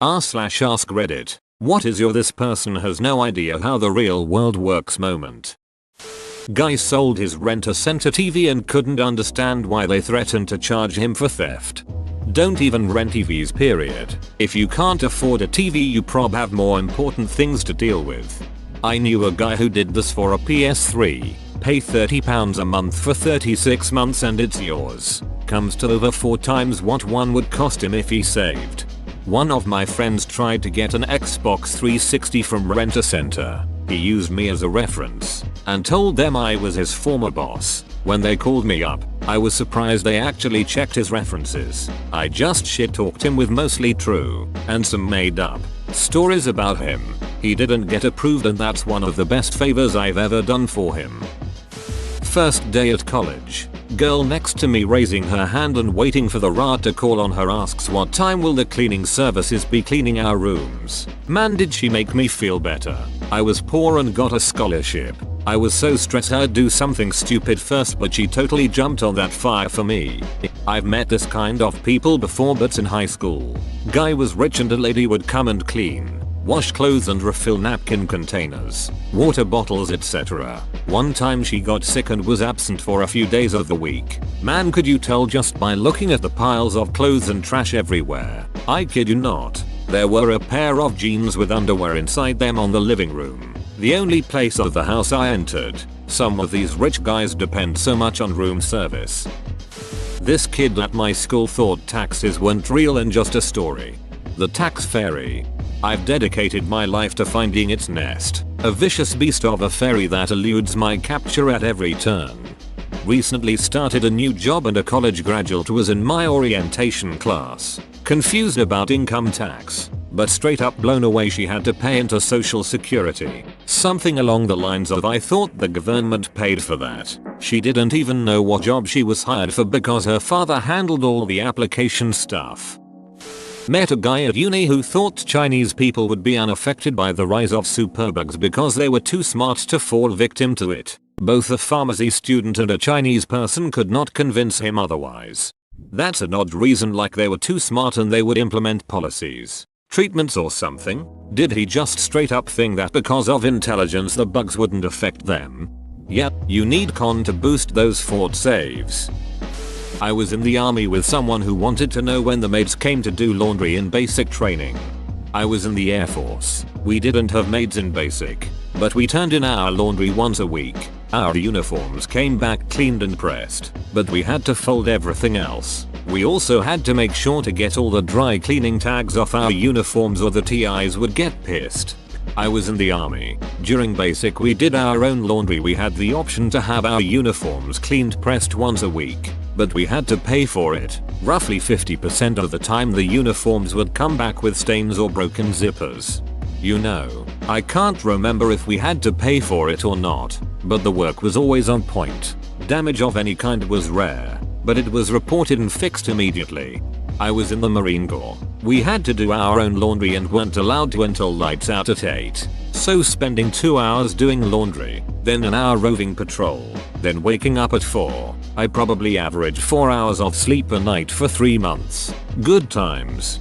r/ask Reddit. What is your "this person has no idea how the real world works" moment? Guy sold his Rent-A-Center TV and couldn't understand why they threatened to charge him for theft. Don't even rent TVs, period. If you can't afford a TV, you prob have more important things to deal with. I knew a guy who did this for a PS3. Pay £30 a month for 36 months and it's yours. Comes to over 4 times what one would cost him if he saved. One of my friends tried to get an Xbox 360 from Rent-A-Center. He used me as a reference and told them I was his former boss. When they called me up, I was surprised they actually checked his references. I just shit-talked him with mostly true and some made up stories about him. He didn't get approved, and that's one of the best favors I've ever done for him. First day at college. Girl next to me raising her hand and waiting for the RA to call on her asks what time will the cleaning services be cleaning our rooms. Man, did she make me feel better. I was poor and got a scholarship. I was so stressed I'd do something stupid first, but she totally jumped on that fire for me. I've met this kind of people before, but in high school. Guy was rich and a lady would come and clean, wash clothes and refill napkin containers, water bottles, etc. One time she got sick and was absent for a few days of the week. Man, could you tell just by looking at the piles of clothes and trash everywhere? I kid you not. There were a pair of jeans with underwear inside them on the living room. The only place of the house I entered. Some of these rich guys depend so much on room service. This kid at my school thought taxes weren't real and just a story. The tax fairy. I've dedicated my life to finding its nest. A vicious beast of a fairy that eludes my capture at every turn. Recently started a new job and a college graduate was in my orientation class. Confused about income tax, but straight up blown away she had to pay into social security. Something along the lines of, I thought the government paid for that. She didn't even know what job she was hired for because her father handled all the application stuff. Met a guy at uni who thought Chinese people would be unaffected by the rise of superbugs because they were too smart to fall victim to it. Both a pharmacy student and a Chinese person could not convince him otherwise. That's an odd reason, like they were too smart and they would implement policies, treatments or something. Did he just straight up think that because of intelligence the bugs wouldn't affect them? Yep, you need con to boost those fort saves. I was in the army with someone who wanted to know when the maids came to do laundry in basic training. I was in the Air Force. We didn't have maids in basic, but we turned in our laundry once a week. Our uniforms came back cleaned and pressed, but we had to fold everything else. We also had to make sure to get all the dry cleaning tags off our uniforms or the TIs would get pissed. I was in the army. During basic we did our own laundry. We had the option to have our uniforms cleaned pressed once a week, but we had to pay for it. Roughly 50% of the time the uniforms would come back with stains or broken zippers. You know, I can't remember if we had to pay for it or not, but the work was always on point. Damage of any kind was rare, but it was reported and fixed immediately. I was in the Marine Corps. We had to do our own laundry and weren't allowed to until lights out at 8. So spending 2 hours doing laundry, then an hour roving patrol, then waking up at 4. I probably averaged 4 hours of sleep a night for 3 months. Good times.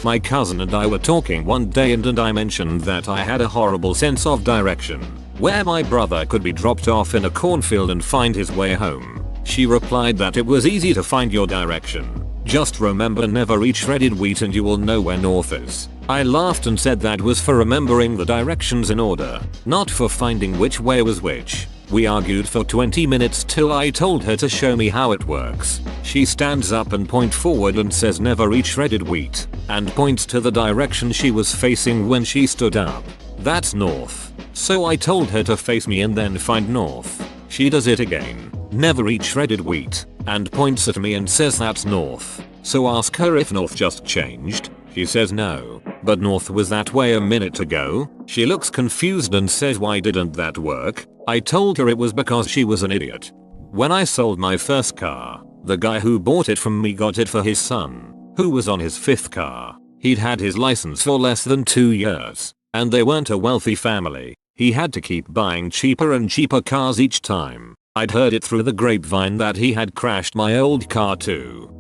My cousin and I were talking one day and I mentioned that I had a horrible sense of direction, where my brother could be dropped off in a cornfield and find his way home. She replied that it was easy to find your direction. Just remember, never eat shredded wheat and you will know where north is. I laughed and said that was for remembering the directions in order, not for finding which way was which. We argued for 20 minutes till I told her to show me how it works. She stands up and points forward and says never eat shredded wheat, and points to the direction she was facing when she stood up. That's north. So I told her to face me and then find north. She does it again. Never eat shredded wheat, and points at me and says that's north. So ask her if north just changed. She says no, but north was that way a minute ago. She looks confused and says why didn't that work? I told her it was because she was an idiot. When I sold my first car, the guy who bought it from me got it for his son, who was on his 5th car. He'd had his license for less than 2 years, and they weren't a wealthy family. He had to keep buying cheaper and cheaper cars each time. I'd heard it through the grapevine that he had crashed my old car too.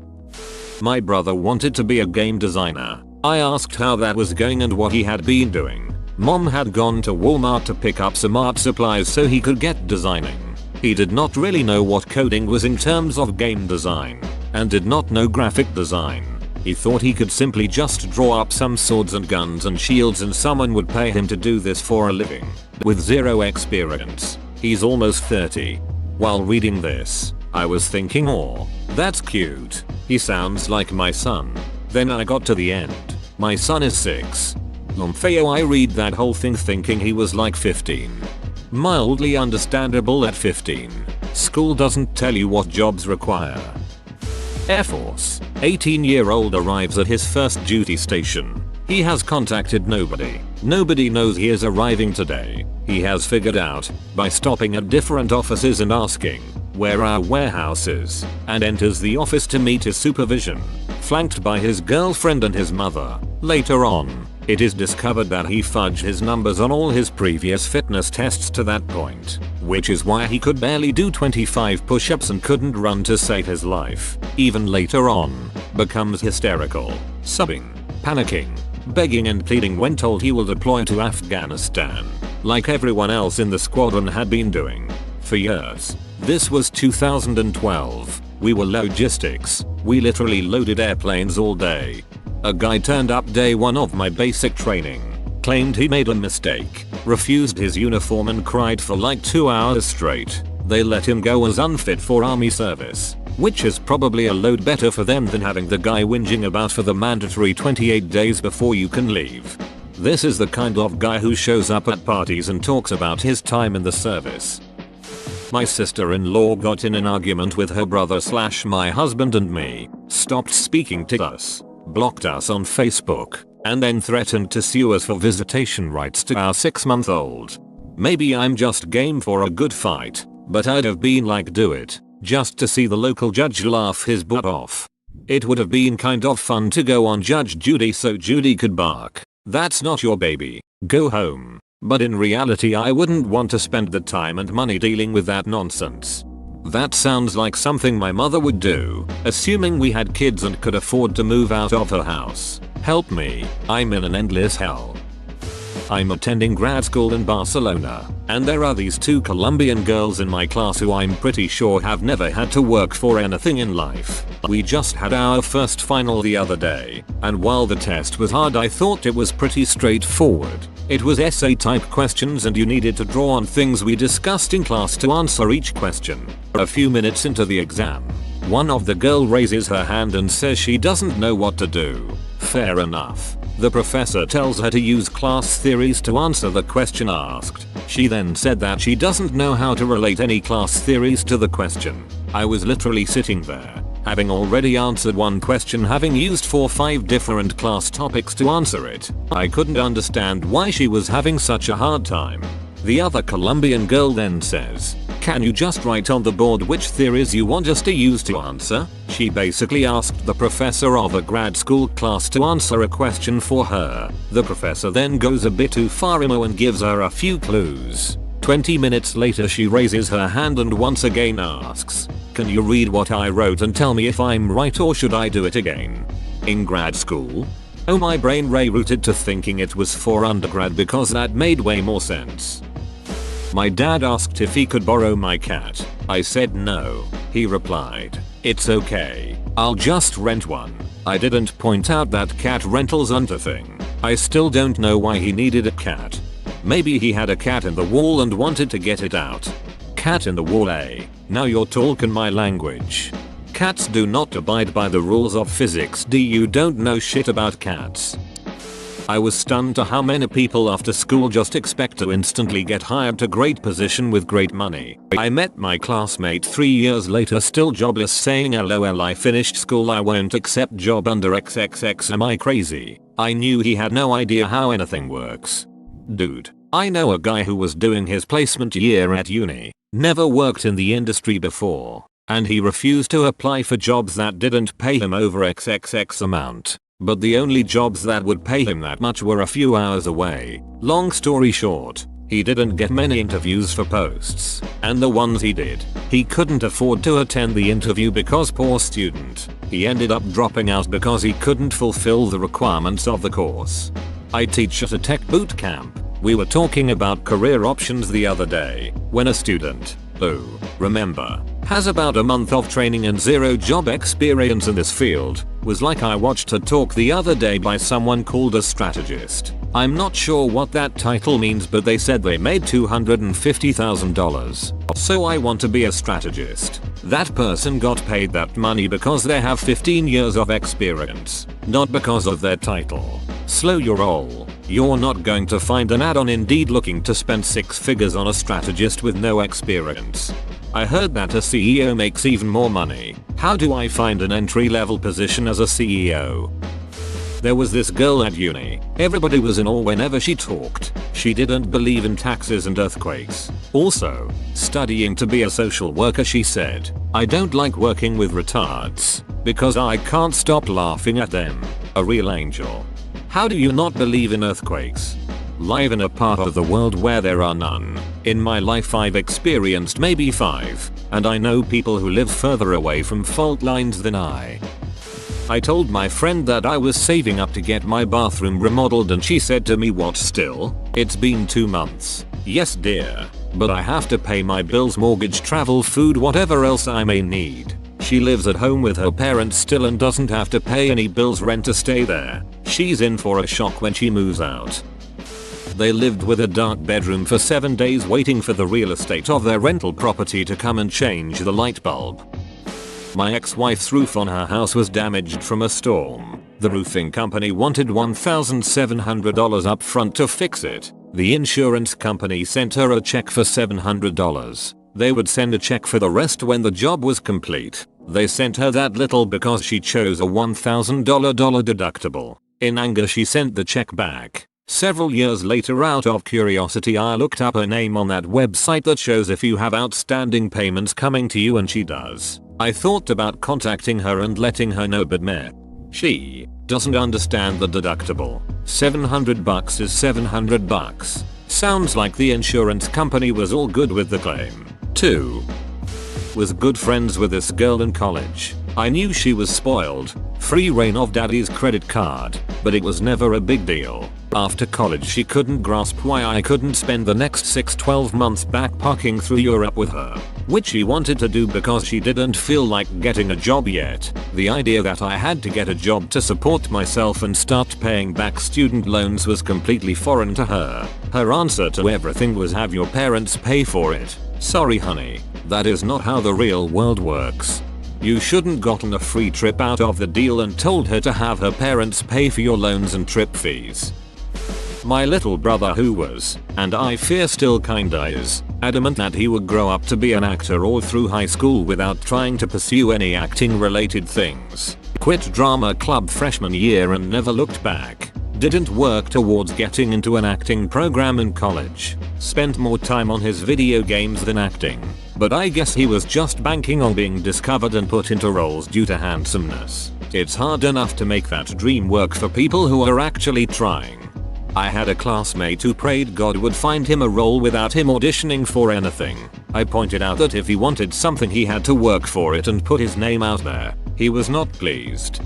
My brother wanted to be a game designer. I asked how that was going and what he had been doing. Mom had gone to Walmart to pick up some art supplies so he could get designing. He did not really know what coding was in terms of game design, and did not know graphic design. He thought he could simply just draw up some swords and guns and shields and someone would pay him to do this for a living. With zero experience. He's almost 30. While reading this, I was thinking, oh, that's cute. He sounds like my son. Then I got to the end. My son is 6. Lumfeo, I read that whole thing thinking he was like 15. Mildly understandable at 15. School doesn't tell you what jobs require. Air Force. 18-year-old arrives at his first duty station. He has contacted nobody. Nobody knows he is arriving today. He has figured out, by stopping at different offices and asking, where our warehouse is, and enters the office to meet his supervision, flanked by his girlfriend and his mother. Later on, it is discovered that he fudged his numbers on all his previous fitness tests to that point, which is why he could barely do 25 push-ups and couldn't run to save his life. Even later on, becomes hysterical, sobbing, panicking, begging and pleading when told he will deploy to Afghanistan, like everyone else in the squadron had been doing for years. This was 2012. We were logistics. We literally loaded airplanes all day. A guy turned up day 1 of my basic training, claimed he made a mistake, refused his uniform and cried for like 2 hours straight. They let him go as unfit for army service, which is probably a load better for them than having the guy whinging about for the mandatory 28 days before you can leave. This is the kind of guy who shows up at parties and talks about his time in the service. My sister-in-law got in an argument with her brother/my husband and me, stopped speaking to us, blocked us on Facebook, and then threatened to sue us for visitation rights to our 6-month-old. Maybe I'm just game for a good fight, but I'd have been like, do it, just to see the local judge laugh his butt off. It would have been kind of fun to go on Judge Judy so Judy could bark, "That's not your baby, go home." But in reality I wouldn't want to spend the time and money dealing with that nonsense. That sounds like something my mother would do, assuming we had kids and could afford to move out of her house. Help me, I'm in an endless hell. I'm attending grad school in Barcelona, and there are these 2 Colombian girls in my class who I'm pretty sure have never had to work for anything in life. We just had our first final the other day, and while the test was hard I thought it was pretty straightforward. It was essay type questions and you needed to draw on things we discussed in class to answer each question. A few minutes into the exam, one of the girl raises her hand and says she doesn't know what to do. Fair enough. The professor tells her to use class theories to answer the question asked. She then said that she doesn't know how to relate any class theories to the question. I was literally sitting there, having already answered one question, having used 4 or 5 different class topics to answer it. I couldn't understand why she was having such a hard time. The other Colombian girl then says, "Can you just write on the board which theories you want us to use to answer?" She basically asked the professor of a grad school class to answer a question for her. The professor then goes a bit too far and gives her a few clues. 20 minutes later she raises her hand and once again asks, "Can you read what I wrote and tell me if I'm right or should I do it again?" In grad school? Oh, my brain rerouted to thinking it was for undergrad because that made way more sense. My dad asked if he could borrow my cat. I said no. He replied, "It's okay. I'll just rent one." I didn't point out that cat rentals aren't a thing. I still don't know why he needed a cat. Maybe he had a cat in the wall and wanted to get it out. Cat in the wall, eh? Now you're talking my language. Cats do not abide by the rules of physics. You don't know shit about cats. I was stunned to how many people after school just expect to instantly get hired to great position with great money. I met my classmate 3 years later still jobless saying, "LOL, I finished school, I won't accept job under XXX, am I crazy?" I knew he had no idea how anything works. Dude, I know a guy who was doing his placement year at uni, never worked in the industry before, and he refused to apply for jobs that didn't pay him over XXX amount. But the only jobs that would pay him that much were a few hours away. Long story short, he didn't get many interviews for posts, and the ones he did, he couldn't afford to attend the interview because poor student. He ended up dropping out because he couldn't fulfill the requirements of the course. I teach at a tech boot camp. We were talking about career options the other day when a student, who, remember, has about a month of training and zero job experience in this field, was like, I watched her talk the other day by someone called a strategist. I'm not sure what that title means, but they said they made $250,000. So I want to be a strategist. That person got paid that money because they have 15 years of experience, not because of their title. Slow your roll. You're not going to find an ad on Indeed looking to spend 6 figures on a strategist with no experience. I heard that a CEO makes even more money. How do I find an entry-level position as a CEO? There was this girl at uni. Everybody was in awe whenever she talked. She didn't believe in taxes and earthquakes. Also, studying to be a social worker, she said, I don't like working with retards because I can't stop laughing at them. A real angel. How do you not believe in earthquakes? Live in a part of the world where there are none. In my life I've experienced maybe 5, and I know people who live further away from fault lines than I told my friend that I was saving up to get my bathroom remodeled, and she said to me, what, still? It's been 2 months. Yes dear, but I have to pay my bills, mortgage, travel, food, whatever else I may need. She lives at home with her parents still and doesn't have to pay any bills, rent to stay there. She's in for a shock when she moves out. They lived with a dark bedroom for 7 days waiting for the real estate of their rental property to come and change the light bulb. My ex-wife's roof on her house was damaged from a storm. The roofing company wanted $1,700 up front to fix it. The insurance company sent her a check for $700. They would send a check for the rest when the job was complete. They sent her that little because she chose a $1,000 deductible. In anger she sent the check back. Several years later, out of curiosity, I looked up her name on that website that shows if you have outstanding payments coming to you, and she does. I thought about contacting her and letting her know, but meh. She doesn't understand the deductible. $700 is $700. Sounds like the insurance company was all good with the claim. 2. Was good friends with this girl in college. I knew she was spoiled, free reign of daddy's credit card, but it was never a big deal. After college she couldn't grasp why I couldn't spend the next 6-12 months backpacking through Europe with her, which she wanted to do because she didn't feel like getting a job yet. The idea that I had to get a job to support myself and start paying back student loans was completely foreign to her. Her answer to everything was, have your parents pay for it. Sorry honey, that is not how the real world works. You shouldn't gotten a free trip out of the deal and told her to have her parents pay for your loans and trip fees. My little brother, who was, and I fear still kinda is, adamant that he would grow up to be an actor all through high school without trying to pursue any acting related things. Quit drama club freshman year and never looked back. Didn't work towards getting into an acting program in college. Spent more time on his video games than acting. But I guess he was just banking on being discovered and put into roles due to handsomeness. It's hard enough to make that dream work for people who are actually trying. I had a classmate who prayed God would find him a role without him auditioning for anything. I pointed out that if he wanted something he had to work for it and put his name out there. He was not pleased.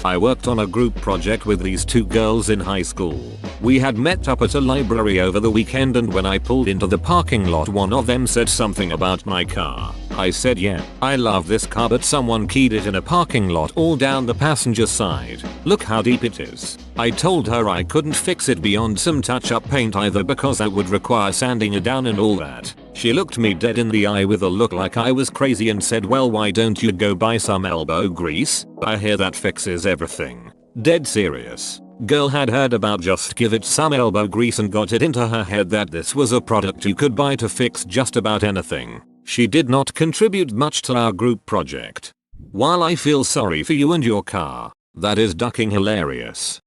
I worked on a group project with these 2 girls in high school. We had met up at a library over the weekend, and when I pulled into the parking lot, one of them said something about my car. I said, yeah, I love this car, but someone keyed it in a parking lot all down the passenger side. Look how deep it is. I told her I couldn't fix it beyond some touch-up paint either because that would require sanding it down and all that. She looked me dead in the eye with a look like I was crazy and said, well, why don't you go buy some elbow grease? I hear that fixes everything. Dead serious. Girl had heard about Just Give It Some Elbow Grease and got it into her head that this was a product you could buy to fix just about anything. She did not contribute much to our group project. While I feel sorry for you and your car, that is ducking hilarious.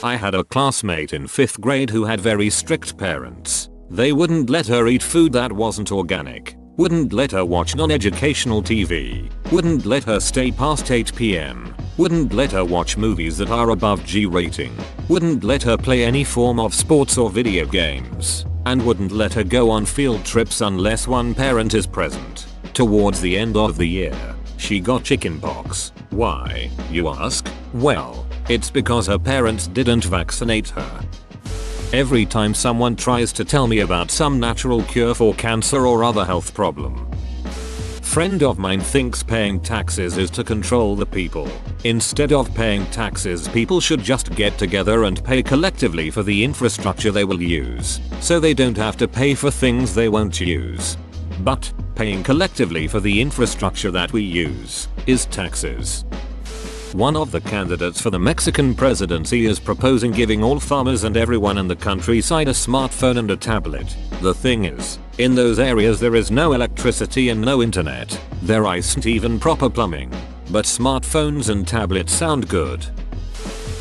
I had a classmate in 5th grade who had very strict parents. They wouldn't let her eat food that wasn't organic. Wouldn't let her watch non-educational TV. Wouldn't let her stay past 8 p.m. Wouldn't let her watch movies that are above G rating. Wouldn't let her play any form of sports or video games. And wouldn't let her go on field trips unless one parent is present. Towards the end of the year, She got chickenpox. Why, you ask? Well, it's because her parents didn't vaccinate her. Every time someone tries to tell me about some natural cure for cancer or other health problem, friend of mine thinks paying taxes is to control the people. Instead of paying taxes, people should just get together and pay collectively for the infrastructure they will use, so they don't have to pay for things they won't use. But paying collectively for the infrastructure that we use is taxes. One of the candidates for the Mexican presidency is proposing giving all farmers and everyone in the countryside a smartphone and a tablet. The thing is, in those areas there is no electricity and no internet. There isn't even proper plumbing. But smartphones and tablets sound good.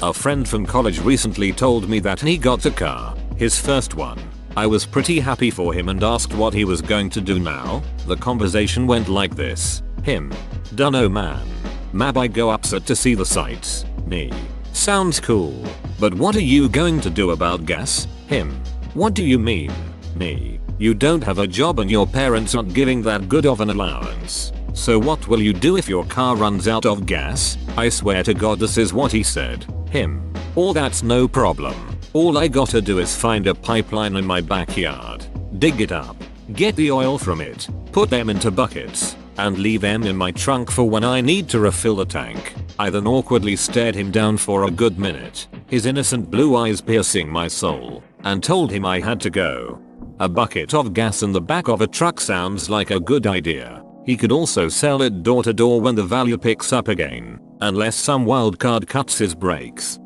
A friend from college recently told me that he got a car, his first one. I was pretty happy for him and asked what he was going to do now. The conversation went like this. Him. Dunno man. Mab, I go upset to see the sights. Me. Sounds cool. But what are you going to do about gas? Him. What do you mean? Me. You don't have a job and your parents aren't giving that good of an allowance. So what will you do if your car runs out of gas? I swear to God this is what he said. Him. Oh, that's no problem. All I gotta do is find a pipeline in my backyard, dig it up, get the oil from it, put them into buckets, and leave them in my trunk for when I need to refill the tank. I then awkwardly stared him down for a good minute, his innocent blue eyes piercing my soul, and told him I had to go. A bucket of gas in the back of a truck sounds like a good idea. He could also sell it door to door when the value picks up again, unless some wild card cuts his brakes.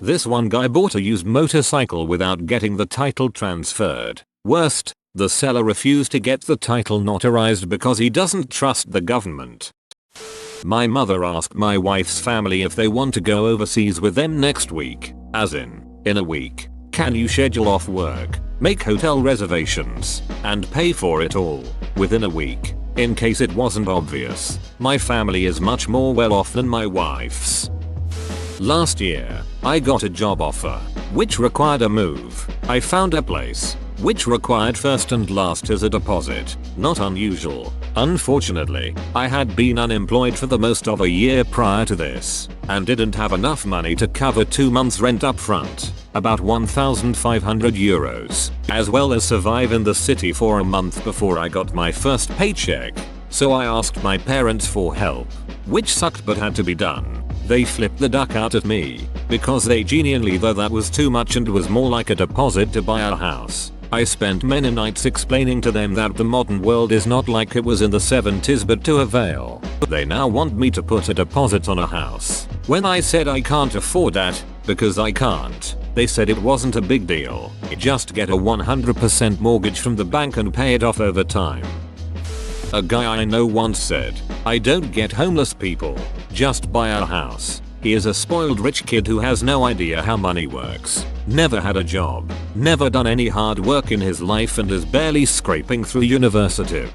This one guy bought a used motorcycle without getting the title transferred. Worst, the seller refused to get the title notarized because he doesn't trust the government. My mother asked my wife's family if they want to go overseas with them next week, as in a week. Can you schedule off work, make hotel reservations, and pay for it all within a week? In case it wasn't obvious, my family is much more well off than my wife's. Last year, I got a job offer, which required a move. I found a place, which required first and last as a deposit. Not unusual. Unfortunately, I had been unemployed for the most of a year prior to this, and didn't have enough money to cover 2 months rent up front, about 1,500 euros, as well as survive in the city for a month before I got my first paycheck. So I asked my parents for help, which sucked but had to be done. They flipped the duck out at me, because they genuinely thought that was too much and was more like a deposit to buy a house. I spent many nights explaining to them that the modern world is not like it was in the 70s but to avail. They now want me to put a deposit on a house. When I said I can't afford that, because I can't, they said it wasn't a big deal. Just get a 100% mortgage from the bank and pay it off over time. A guy I know once said, I don't get homeless people, just buy a house. He is a spoiled rich kid who has no idea how money works, never had a job, never done any hard work in his life and is barely scraping through university.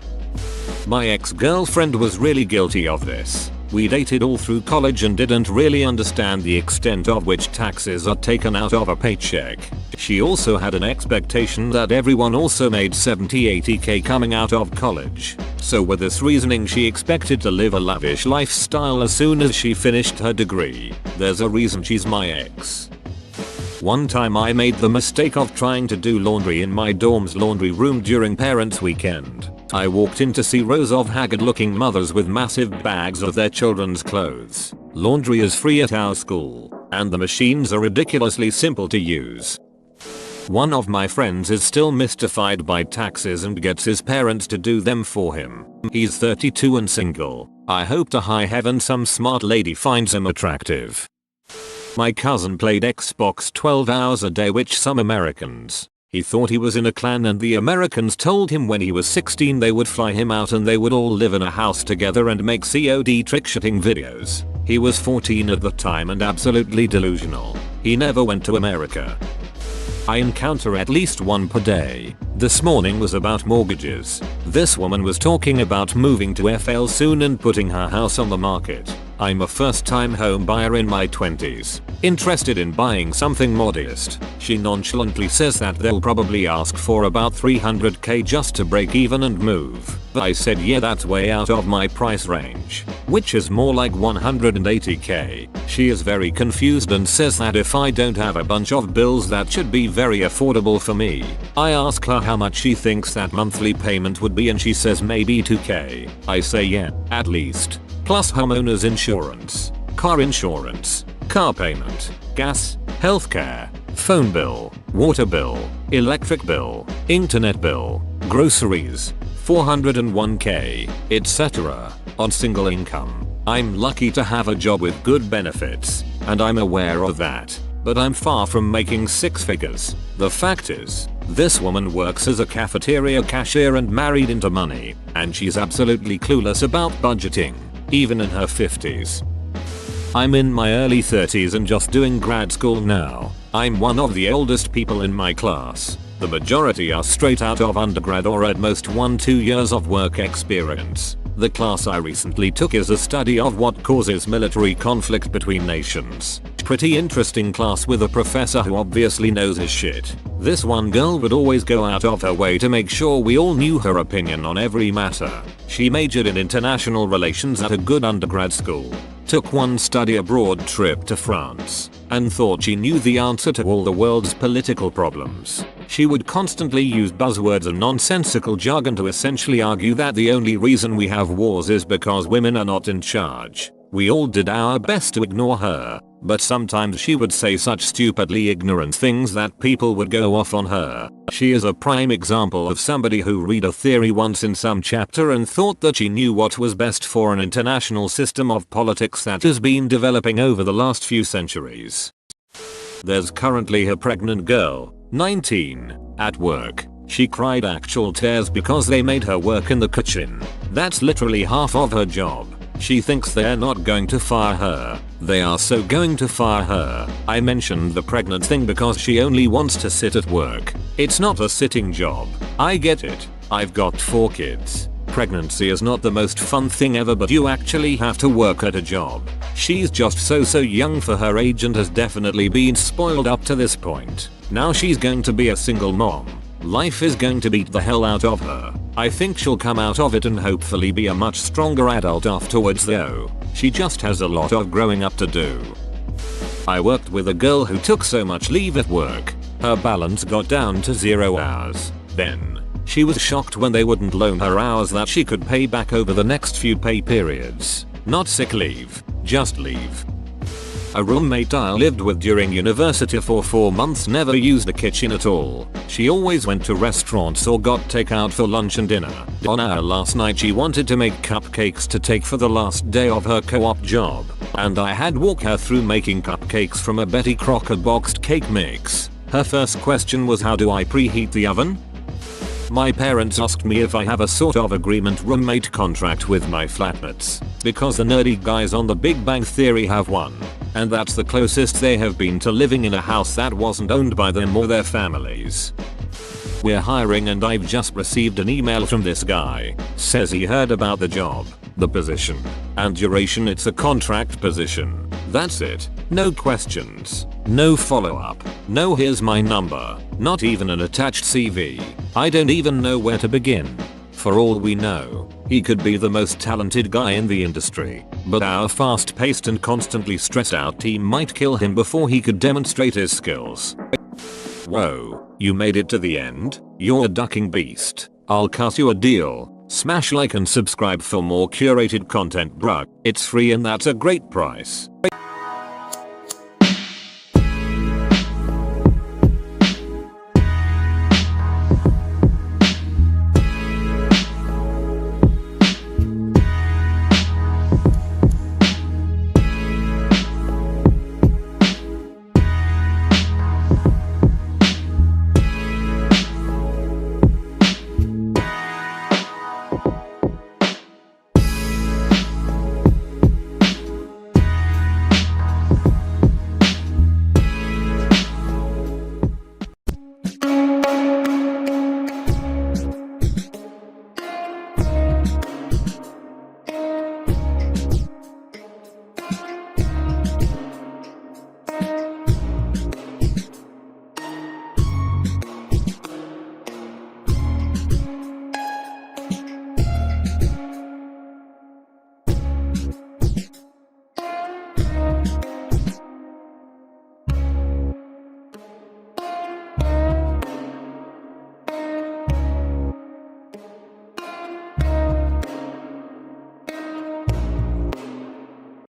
My ex-girlfriend was really guilty of this. We dated all through college and didn't really understand the extent of which taxes are taken out of a paycheck. She also had an expectation that everyone also made 70-80k coming out of college. So with this reasoning she expected to live a lavish lifestyle as soon as she finished her degree. There's a reason she's my ex. One time I made the mistake of trying to do laundry in my dorm's laundry room during parents' weekend. I walked in to see rows of haggard looking mothers with massive bags of their children's clothes. Laundry is free at our school, and the machines are ridiculously simple to use. One of my friends is still mystified by taxes and gets his parents to do them for him. He's 32 and single. I hope to high heaven some smart lady finds him attractive. My cousin played Xbox 12 hours a day, which some Americans. He thought he was in a clan and the Americans told him when he was 16 they would fly him out and they would all live in a house together and make COD trick-shooting videos. He was 14 at the time and absolutely delusional. He never went to America. I encounter at least one per day. This morning was about mortgages. This woman was talking about moving to FL soon and putting her house on the market. I'm a first-time home buyer in my 20s, interested in buying something modest. She nonchalantly says that they'll probably ask for about 300k just to break even and move. I said yeah, that's way out of my price range, which is more like 180k. She is very confused and says that if I don't have a bunch of bills that should be very affordable for me. I ask her how much she thinks that monthly payment would be and she says maybe 2k. I say yeah, at least. Plus homeowners insurance, car insurance, car payment, gas, healthcare, phone bill, water bill, electric bill, internet bill, groceries, 401k, etc. on single income. I'm lucky to have a job with good benefits, and I'm aware of that, but I'm far from making six figures. The fact is, this woman works as a cafeteria cashier and married into money, and she's absolutely clueless about budgeting, even in her 50s. I'm in my early 30s and just doing grad school now. I'm one of the oldest people in my class. The majority are straight out of undergrad or at most 1-2 years of work experience. The class I recently took is a study of what causes military conflict between nations. Pretty interesting class with a professor who obviously knows his shit. This one girl would always go out of her way to make sure we all knew her opinion on every matter. She majored in international relations at a good undergrad school, took one study abroad trip to France, and thought she knew the answer to all the world's political problems. She would constantly use buzzwords and nonsensical jargon to essentially argue that the only reason we have wars is because women are not in charge. We all did our best to ignore her, but sometimes she would say such stupidly ignorant things that people would go off on her. She is a prime example of somebody who read a theory once in some chapter and thought that she knew what was best for an international system of politics that has been developing over the last few centuries. There's currently a pregnant girl, 19, at work. She cried actual tears because they made her work in the kitchen. That's literally half of her job. She thinks they're not going to fire her. They are so going to fire her. I mentioned the pregnant thing because she only wants to sit at work. It's not a sitting job. I get it. I've got 4 kids. Pregnancy is not the most fun thing ever, but you actually have to work at a job. She's just so young for her age and has definitely been spoiled up to this point. Now she's going to be a single mom. Life is going to beat the hell out of her. I think she'll come out of it and hopefully be a much stronger adult afterwards though. She just has a lot of growing up to do. I worked with a girl who took so much leave at work, her balance got down to 0 hours. Then, she was shocked when they wouldn't loan her hours that she could pay back over the next few pay periods. Not sick leave, just leave. A roommate I lived with during university for 4 months never used the kitchen at all. She always went to restaurants or got takeout for lunch and dinner. On our last night she wanted to make cupcakes to take for the last day of her co-op job, and I had walk her through making cupcakes from a Betty Crocker boxed cake mix. Her first question was, how do I preheat the oven? My parents asked me if I have a sort of agreement roommate contract with my flatmates, because the nerdy guys on The Big Bang Theory have one, and that's the closest they have been to living in a house that wasn't owned by them or their families. We're hiring and I've just received an email from this guy. Says he heard about the job, the position, and duration. It's a contract position. That's it. No questions. No follow-up. No here's my number. Not even an attached CV. I don't even know where to begin. For all we know, he could be the most talented guy in the industry, but our fast-paced and constantly stressed out team might kill him before he could demonstrate his skills. Whoa, you made it to the end? You're a ducking beast. I'll cut you a deal. Smash like and subscribe for more curated content, bruh. It's free and that's a great price.